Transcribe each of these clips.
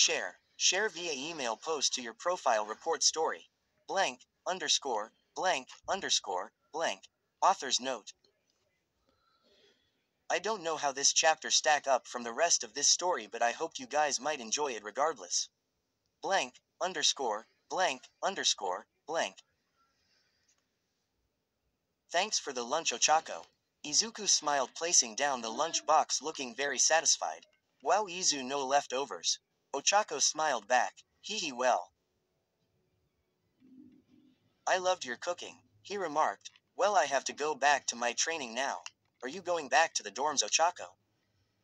Share. Share via email post to your profile report story. Blank, underscore, blank, underscore, blank. Author's note. I don't know how this chapter stack up from the rest of this story, but I hoped you guys might enjoy it regardless. Blank, underscore, blank, underscore, blank. Thanks for the lunch, Ochako. Izuku smiled, placing down the lunch box, looking very satisfied. Wow, Izu, no leftovers. Ochako smiled back. Hee well. I loved your cooking, he remarked. Well, I have to go back to my training now. Are you going back to the dorms, Ochako?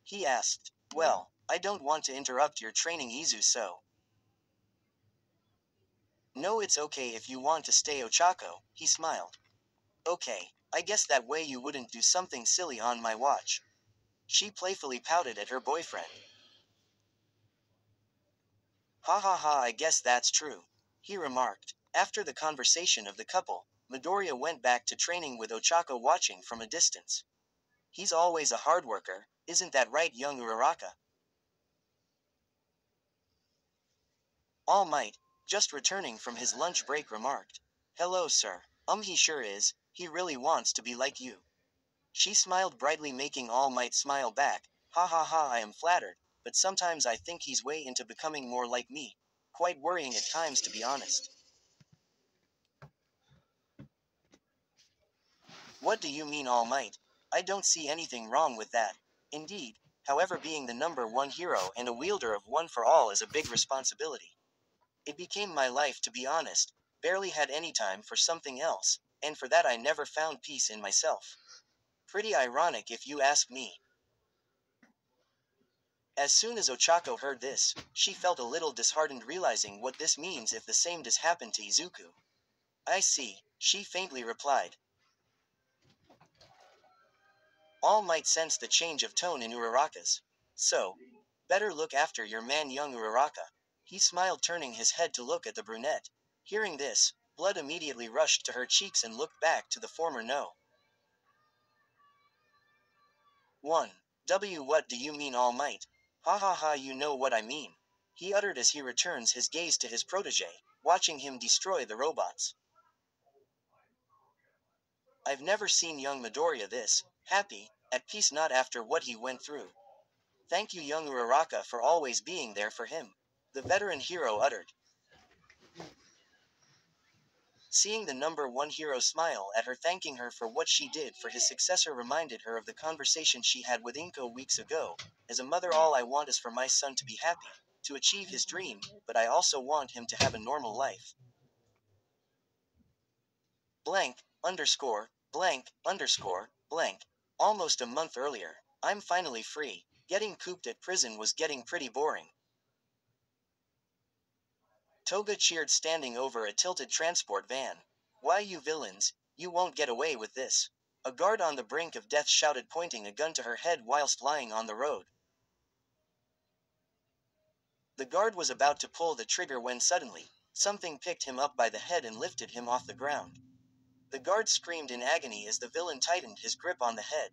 He asked. Well, I don't want to interrupt your training, Izu, so. No, it's okay if you want to stay, Ochako, he smiled. Okay, I guess that way you wouldn't do something silly on my watch. She playfully pouted at her boyfriend. Ha ha ha, I guess that's true, he remarked. After the conversation of the couple, Midoriya went back to training with Ochako watching from a distance. He's always a hard worker, isn't that right, young Uraraka? All Might, just returning from his lunch break, remarked. Hello, sir. He sure is, he really wants to be like you. She smiled brightly, making All Might smile back. Ha ha ha, I am flattered, but sometimes I think he's way into becoming more like me. Quite worrying at times, to be honest. What do you mean, All Might? I don't see anything wrong with that. Indeed, however, being the #1 hero and a wielder of one for all is a big responsibility. It became my life, to be honest. Barely had any time for something else, and for that I never found peace in myself. Pretty ironic if you ask me. As soon as Ochako heard this, she felt a little disheartened, realizing what this means if the same does happen to Izuku. I see, she faintly replied. All Might sense the change of tone in Uraraka's. So, better look after your man, young Uraraka. He smiled, turning his head to look at the brunette. Hearing this, blood immediately rushed to her cheeks and looked back to the former no. 1. What do you mean, All Might? Ha ha ha, you know what I mean. He uttered as he returns his gaze to his protege, watching him destroy the robots. I've never seen young Midoriya this happy, at peace, not after what he went through. Thank you, young Uraraka, for always being there for him, the veteran hero uttered. Seeing the #1 hero smile at her, thanking her for what she did for his successor, reminded her of the conversation she had with Inko weeks ago. As a mother, all I want is for my son to be happy, to achieve his dream, but I also want him to have a normal life. Blank, underscore, blank, underscore, blank. Almost a month earlier, I'm finally free. Getting cooped at prison was getting pretty boring. Toga cheered, standing over a tilted transport van. Why, you villains, you won't get away with this. A guard on the brink of death shouted, pointing a gun to her head whilst lying on the road. The guard was about to pull the trigger when suddenly, something picked him up by the head and lifted him off the ground. The guard screamed in agony as the villain tightened his grip on the head.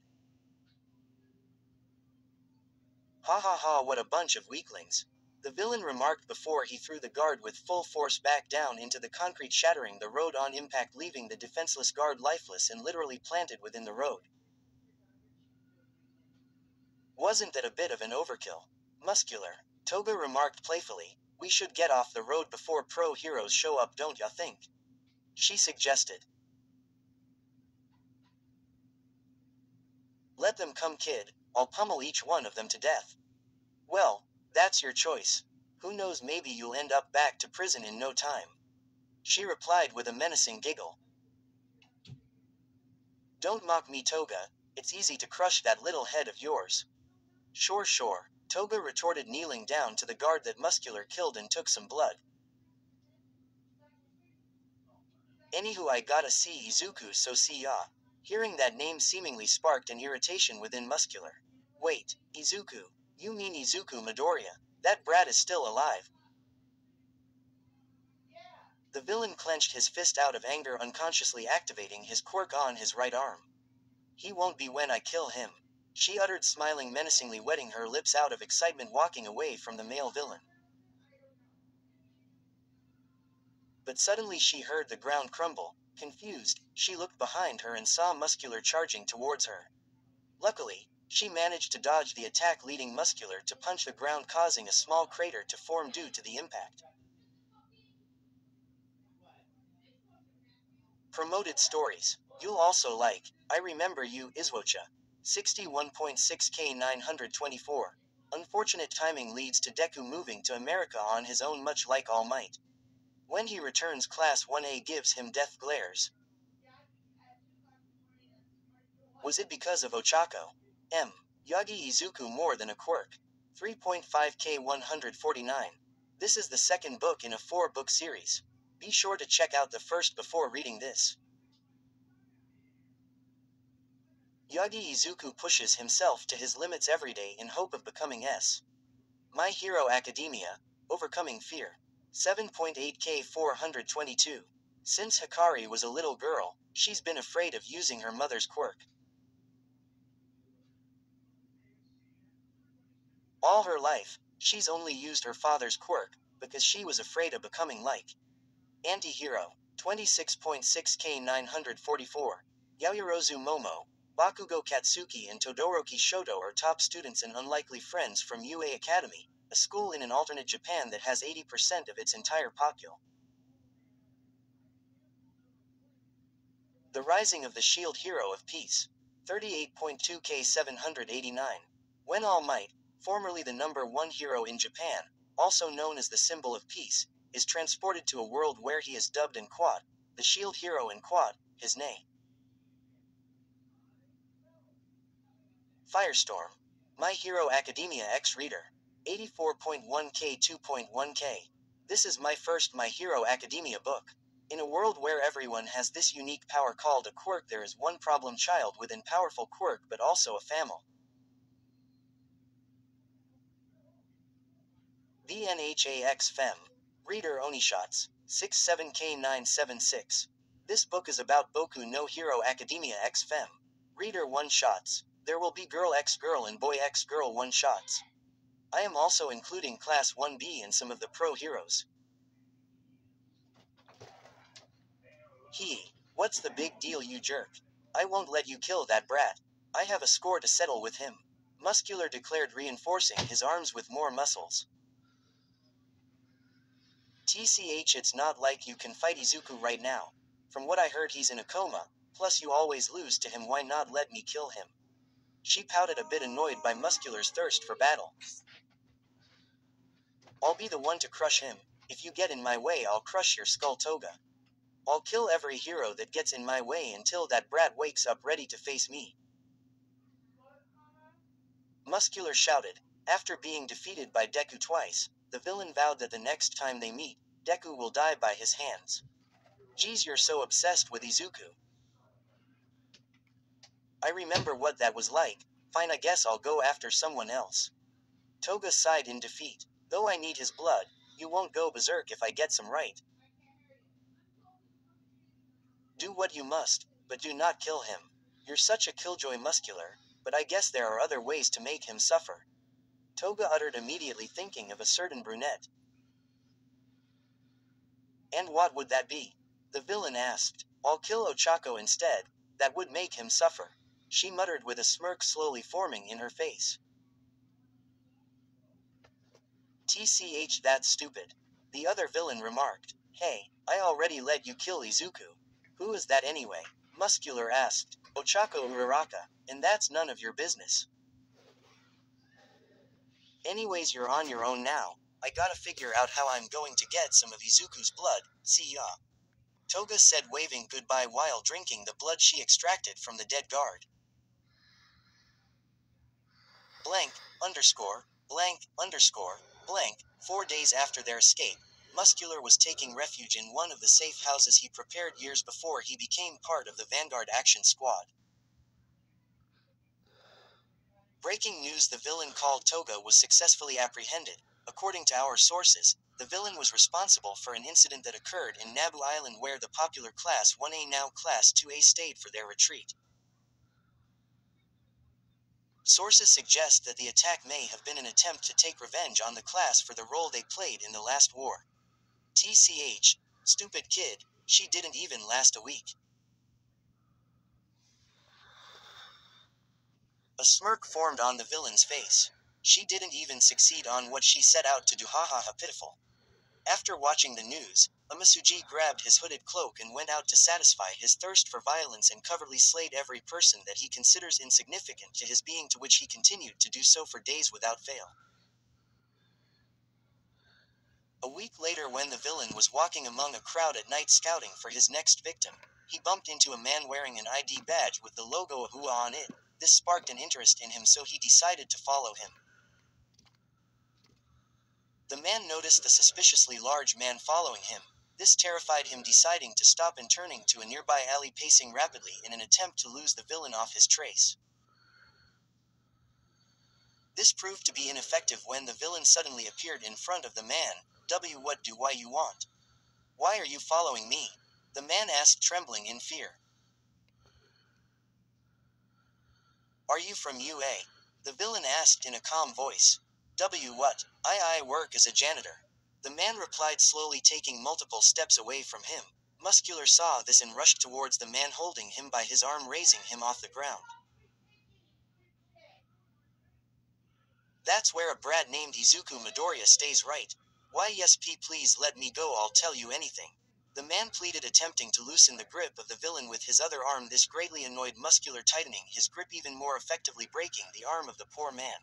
Ha ha ha, what a bunch of weaklings, the villain remarked before he threw the guard with full force back down into the concrete, shattering the road on impact, leaving the defenseless guard lifeless and literally planted within the road. Wasn't that a bit of an overkill? Muscular, Toga remarked playfully. We should get off the road before pro heroes show up, don't ya think? She suggested. Let them come, kid, I'll pummel each one of them to death. Well, that's your choice. Who knows, maybe you'll end up back to prison in no time. She replied with a menacing giggle. Don't mock me, Toga, it's easy to crush that little head of yours. Sure, Toga retorted, kneeling down to the guard that Muscular killed and took some blood. Anywho, I gotta see Izuku, so see ya. Hearing that name seemingly sparked an irritation within Muscular. Wait, Izuku? You mean Izuku Midoriya? That brat is still alive. The villain clenched his fist out of anger, unconsciously activating his quirk on his right arm. He won't be when I kill him, she uttered, smiling menacingly, wetting her lips out of excitement, walking away from the male villain. But suddenly she heard the ground crumble. Confused, she looked behind her and saw Muscular charging towards her. Luckily, she managed to dodge the attack, leading Muscular to punch the ground, causing a small crater to form due to the impact. Promoted stories. You'll also like I Remember You, izuocha. 61.6k 924. Unfortunate timing leads to Deku moving to America on his own, much like All Might. When he returns, Class 1A gives him death glares. Was it because of Ochako? M. Yagi Izuku more than a quirk. 3.5k 149. This is the second book in a 4-book series. Be sure to check out the first before reading this. Yagi Izuku pushes himself to his limits every day in hope of becoming S. My Hero Academia, Overcoming Fear. 7.8k 422. Since Hikari was a little girl, she's been afraid of using her mother's quirk. All her life, she's only used her father's quirk, because she was afraid of becoming like Anti-Hero. 26.6k 944. Yaoyorozu Momo, Bakugo Katsuki and Todoroki Shoto are top students and unlikely friends from UA Academy, a school in an alternate Japan that has 80% of its entire populace. The Rising of the Shield Hero of Peace. 38.2k 789. When All Might, formerly the number 1 hero in Japan, also known as the symbol of peace, is transported to a world where he is dubbed and Quad, the Shield Hero, and Quad, his name. Firestorm. My Hero Academia X Reader. 84.1k 2.1k. This is my first My Hero Academia book. In a world where everyone has this unique power called a quirk, there is one problem child with an powerful quirk but also a family. VNHAX Fem. Reader Onishots. 67k976. This book is about Boku no Hero Academia X Fem. Reader One Shots. There will be Girl X Girl and Boy X Girl One Shots. I am also including Class 1B and some of the pro heroes. What's the big deal, you jerk? I won't let you kill that brat. I have a score to settle with him. Muscular declared, reinforcing his arms with more muscles. TCH, it's not like you can fight Izuku right now. From what I heard, he's in a coma, plus you always lose to him, why not let me kill him? She pouted, a bit annoyed by Muscular's thirst for battle. I'll be the one to crush him. If you get in my way, I'll crush your skull, Toga. I'll kill every hero that gets in my way until that brat wakes up ready to face me. Muscular shouted. After being defeated by Deku twice, the villain vowed that the next time they meet, Deku will die by his hands. Geez, you're so obsessed with Izuku. I remember what that was like. Fine, I guess I'll go after someone else. Toga sighed in defeat. Though I need his blood, you won't go berserk if I get some right. Do what you must, but do not kill him. You're such a killjoy, Muscular, but I guess there are other ways to make him suffer. Toga uttered, immediately thinking of a certain brunette. And what would that be? The villain asked. I'll kill Ochako instead. That would make him suffer. She muttered with a smirk slowly forming in her face. TCH, that's stupid. The other villain remarked. Hey, I already let you kill Izuku. Who is that anyway? Muscular asked. Ochako Uraraka, and that's none of your business. Anyways, you're on your own now. I gotta figure out how I'm going to get some of Izuku's blood. See ya. Toga said, waving goodbye while drinking the blood she extracted from the dead guard. Blank, underscore, blank, underscore, blank. 4 days after their escape, Muscular was taking refuge in one of the safe houses he prepared years before he became part of the Vanguard Action Squad. Breaking news: the villain called Toga was successfully apprehended. According to our sources, the villain was responsible for an incident that occurred in Naboo Island where the popular Class 1A, now Class 2A, stayed for their retreat. Sources suggest that the attack may have been an attempt to take revenge on the class for the role they played in the last war. TCH. Stupid kid, she didn't even last a week. A smirk formed on the villain's face. She didn't even succeed on what she set out to do. Ha ha ha, pitiful. After watching the news, Amasuji grabbed his hooded cloak and went out to satisfy his thirst for violence and covertly slayed every person that he considers insignificant to his being, to which he continued to do so for days without fail. A week later, when the villain was walking among a crowd at night scouting for his next victim, he bumped into a man wearing an ID badge with the logo of UA on it. This sparked an interest in him, so he decided to follow him. The man noticed the suspiciously large man following him. This terrified him, deciding to stop and turning to a nearby alley, pacing rapidly in an attempt to lose the villain off his trace. This proved to be ineffective when the villain suddenly appeared in front of the man. What do why you want? Why are you following me? The man asked, trembling in fear. Are you from UA? The villain asked in a calm voice. What? I work as a janitor. The man replied, slowly taking multiple steps away from him. Muscular saw this and rushed towards the man, holding him by his arm, raising him off the ground. That's where a brat named Izuku Midoriya stays, right? Why yes, please let me go, I'll tell you anything. The man pleaded, attempting to loosen the grip of the villain with his other arm. This greatly annoyed Muscular, tightening his grip even more, effectively breaking the arm of the poor man.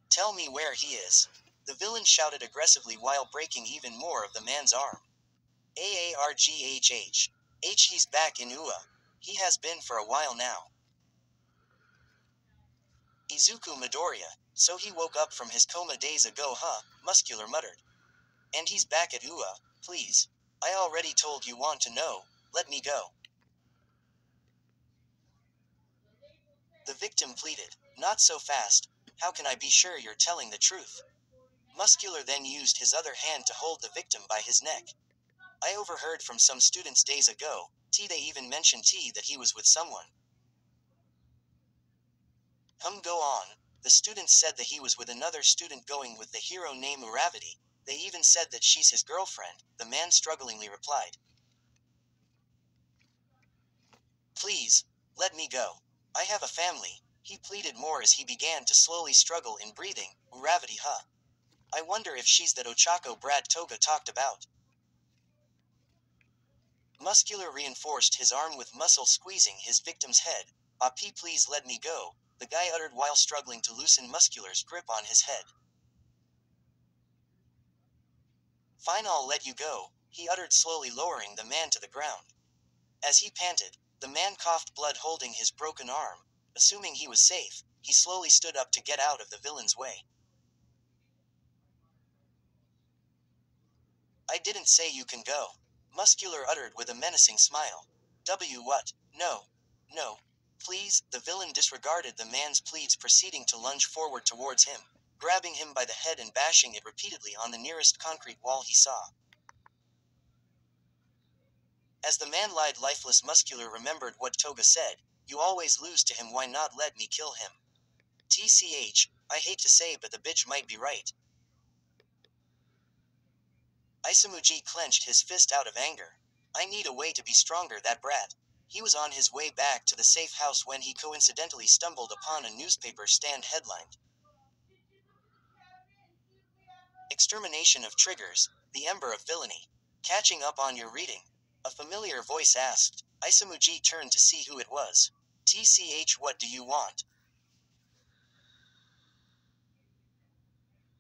Tell me where he is. The villain shouted aggressively while breaking even more of the man's arm. Aarghh. He's back in UA. He has been for a while now. Izuku Midoriya, so he woke up from his coma days ago, huh? Muscular muttered. And he's back at UA, please. I already told you, want to know, let me go. The victim pleaded. Not so fast, how can I be sure you're telling the truth? Muscular then used his other hand to hold the victim by his neck. I overheard from some students days ago, they even mentioned that he was with someone. Go on. The students said that he was with another student going with the hero named Uravati. They even said that she's his girlfriend, the man strugglingly replied. Please, let me go. I have a family, he pleaded more as he began to slowly struggle in breathing. Uravati, huh? I wonder if she's that Ochako brat Toga talked about. Muscular reinforced his arm with muscle, squeezing his victim's head. Please let me go, the guy uttered while struggling to loosen Muscular's grip on his head. Fine, I'll let you go, he uttered, slowly lowering the man to the ground. As he panted, the man coughed blood, holding his broken arm. Assuming he was safe, he slowly stood up to get out of the villain's way. I didn't say you can go, Muscular uttered with a menacing smile. What? No. No. Please, the villain disregarded the man's pleas, proceeding to lunge forward towards him, grabbing him by the head and bashing it repeatedly on the nearest concrete wall he saw. As the man lied lifeless, Muscular remembered what Toga said, you always lose to him, why not let me kill him? I hate to say, but the bitch might be right. Isamuji clenched his fist out of anger. I need a way to be stronger, that brat. He was on his way back to the safe house when he coincidentally stumbled upon a newspaper stand headlined Extermination of Triggers, the Ember of Villainy. Catching up on your reading? A familiar voice asked. Isamuji turned to see who it was. What do you want?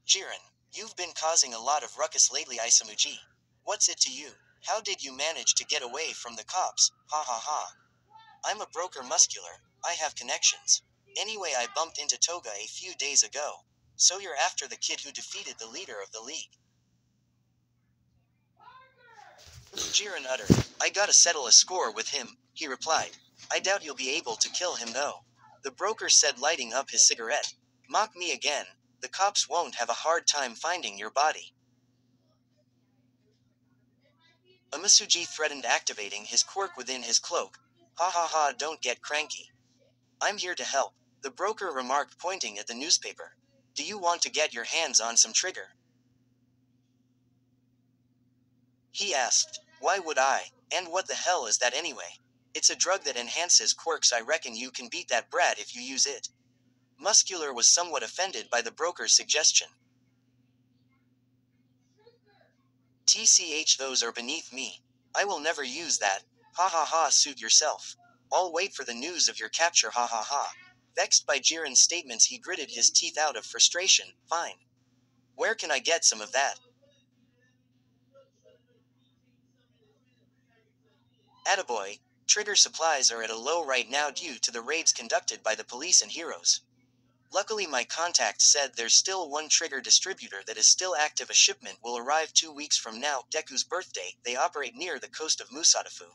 Jiren, you've been causing a lot of ruckus lately, Isamuji. What's it to you? How did you manage to get away from the cops? Ha ha ha. I'm a broker, Muscular. I have connections. Anyway, I bumped into Toga a few days ago. So you're after the kid who defeated the leader of the league? Jiren uttered. I gotta settle a score with him, he replied. I doubt you'll be able to kill him though. The broker said, lighting up his cigarette. Mock me again. The cops won't have a hard time finding your body. Amasuji threatened, activating his quirk within his cloak. Ha ha ha, don't get cranky. I'm here to help, the broker remarked, pointing at the newspaper. Do you want to get your hands on some trigger? He asked. Why would I? And what the hell is that anyway? It's a drug that enhances quirks. I reckon you can beat that brat if you use it. Muscular was somewhat offended by the broker's suggestion. TCH, those are beneath me. I will never use that. Ha ha ha, suit yourself. I'll wait for the news of your capture, ha ha ha. Vexed by Jiren's statements, he gritted his teeth out of frustration. Fine. Where can I get some of that? Attaboy. Trigger supplies are at a low right now due to the raids conducted by the police and heroes. Luckily, my contact said there's still one trigger distributor that is still active. A shipment will arrive 2 weeks from now, Deku's birthday. They operate near the coast of Musadafu.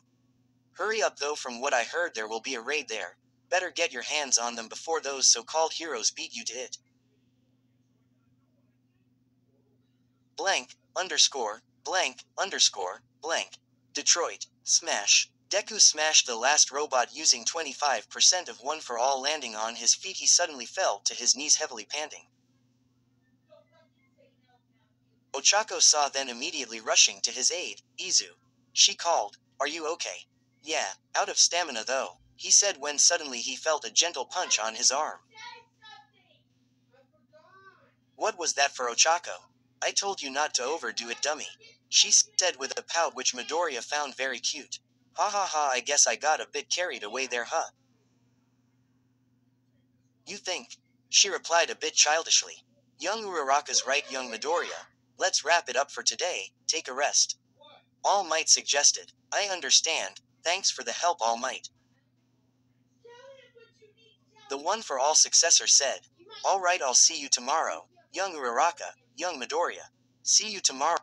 Hurry up though, from what I heard there will be a raid there. Better get your hands on them before those so-called heroes beat you to it. Blank, underscore, blank, underscore, blank. Detroit. Smash. Deku smashed the last robot using 25% of one for all. Landing on his feet, he suddenly fell to his knees, heavily panting. Ochako saw, then immediately rushing to his aid. Izu. She called. Are you okay? Yeah, out of stamina though, he said when suddenly he felt a gentle punch on his arm. What was that for, Ochako? I told you not to overdo it, dummy. She said with a pout which Midoriya found very cute. Ha ha ha, I guess I got a bit carried away there, huh? You think? She replied a bit childishly. Young Uraraka's right, young Midoriya. Let's wrap it up for today, take a rest. All Might suggested. I understand, thanks for the help, All Might. The One for All successor said. Alright, I'll see you tomorrow, young Uraraka, young Midoriya. See you tomorrow,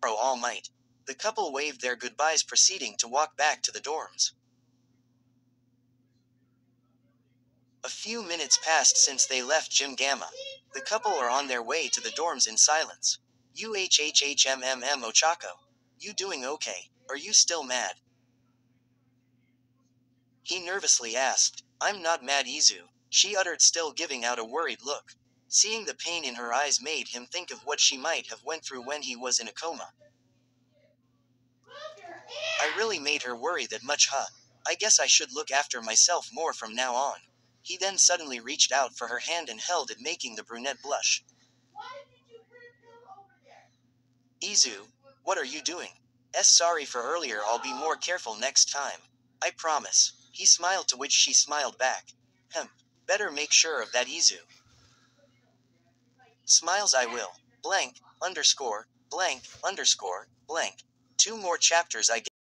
All Might. The couple waved their goodbyes, proceeding to walk back to the dorms. A few minutes passed since they left Gym Gamma. The couple are on their way to the dorms in silence. Ochako. You doing okay? Are you still mad? He nervously asked. I'm not mad, Izu, she uttered, still giving out a worried look. Seeing the pain in her eyes made him think of what she might have went through when he was in a coma. I really made her worry that much, huh? I guess I should look after myself more from now on. He then suddenly reached out for her hand and held it, making the brunette blush. Izu, what are you doing? Sorry for earlier, I'll be more careful next time. I promise. He smiled, to which she smiled back. Better make sure of that, Izu. Smiles, I will. Blank, underscore, blank, underscore, blank. 2 more chapters, I guess.